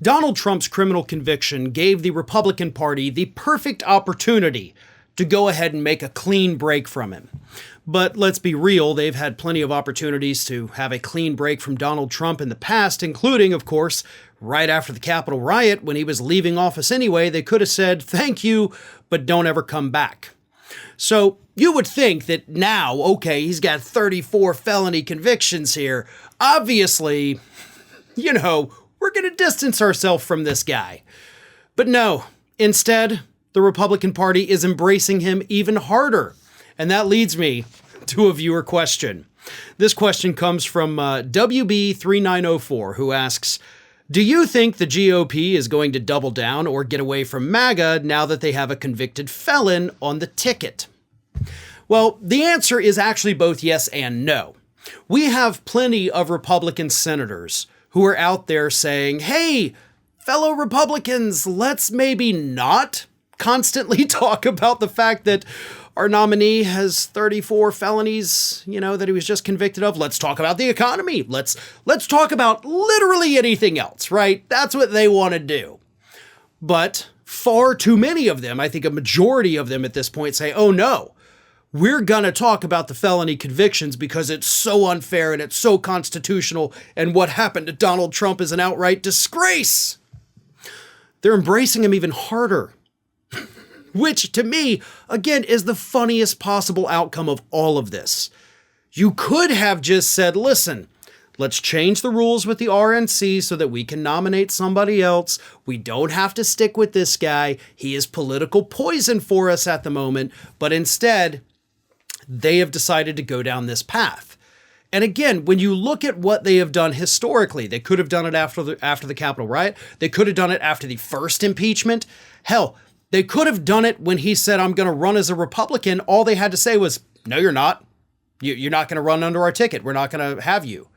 Donald Trump's criminal conviction gave the Republican Party the perfect opportunity to go ahead and make a clean break from him. But let's be real, they've had plenty of opportunities to have a clean break from Donald Trump in the past, including, of course, right after the Capitol riot when he was leaving office anyway. They could have said, thank you, but don't ever come back. So you would think that now, okay, he's got 34 felony convictions here. Obviously, we're going to distance ourselves from this guy. But no, instead, the Republican Party is embracing him even harder. And that leads me to a viewer question. This question comes from WB3904, who asks, do you think the GOP is going to double down or get away from MAGA now that they have a convicted felon on the ticket? Well, the answer is actually both yes and no. We have plenty of Republican senators who are out there saying, hey, fellow Republicans, let's maybe not constantly talk about the fact that our nominee has 34 felonies, that he was just convicted of. Let's talk about the economy. Let's talk about literally anything else, right? That's what they want to do. But far too many of them, I think a majority of them at this point, say, oh no, we're going to talk about the felony convictions because it's so unfair and it's so constitutional, and what happened to Donald Trump is an outright disgrace. They're embracing him even harder. Which, to me, again, is the funniest possible outcome of all of this. You could have just said, listen, let's change the rules with the RNC so that we can nominate somebody else. We don't have to stick with this guy. He is political poison for us at the moment. But instead, they have decided to go down this path. And again, when you look at what they have done historically, they could have done it after the Capitol riot. They could have done it after the first impeachment. Hell, they could have done it when he said, I'm going to run as a Republican. All they had to say was, no, you're not. You're not going to run under our ticket. We're not going to have you.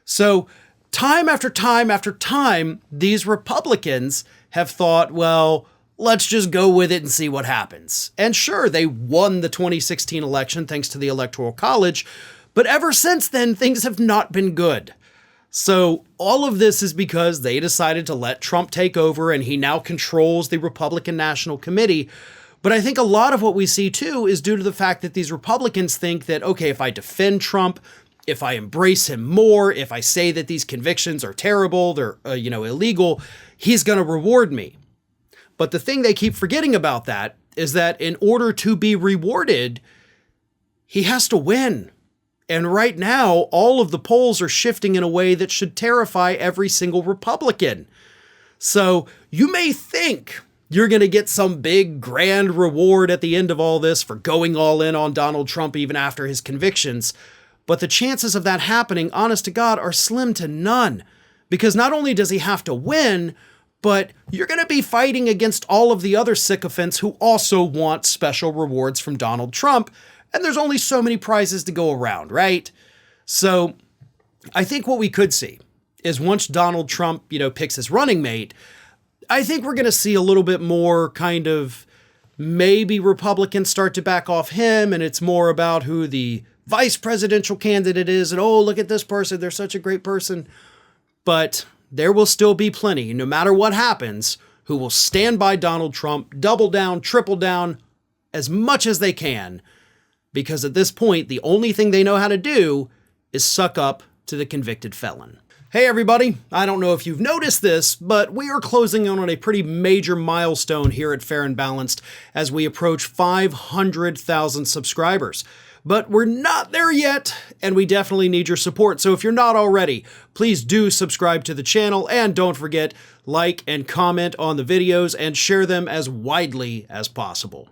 So time after time after time, these Republicans have thought, well, let's just go with it and see what happens. And sure, they won the 2016 election thanks to the Electoral College. But ever since then, things have not been good. So all of this is because they decided to let Trump take over and he now controls the Republican National Committee. But I think a lot of what we see too is due to the fact that these Republicans think that, okay, if I defend Trump, if I embrace him more, if I say that these convictions are terrible, they're, illegal, he's going to reward me. But the thing they keep forgetting about that is that in order to be rewarded, he has to win. And right now, all of the polls are shifting in a way that should terrify every single Republican. So you may think you're going to get some big grand reward at the end of all this for going all in on Donald Trump even after his convictions. But the chances of that happening, honest to God, are slim to none. Because not only does he have to win, but you're going to be fighting against all of the other sycophants who also want special rewards from Donald Trump. And there's only so many prizes to go around, right? So I think what we could see is once Donald Trump, picks his running mate, I think we're going to see a little bit more kind of maybe Republicans start to back off him, and it's more about who the vice presidential candidate is. And, oh, look at this person. They're such a great person. But there will still be plenty, no matter what happens, who will stand by Donald Trump, double down, triple down, as much as they can. Because at this point, the only thing they know how to do is suck up to the convicted felon. Hey everybody, I don't know if you've noticed this, but we are closing in on a pretty major milestone here at Fair and Balanced as we approach 500,000 subscribers. But we're not there yet, and we definitely need your support. So if you're not already, please do subscribe to the channel, and don't forget, like and comment on the videos and share them as widely as possible.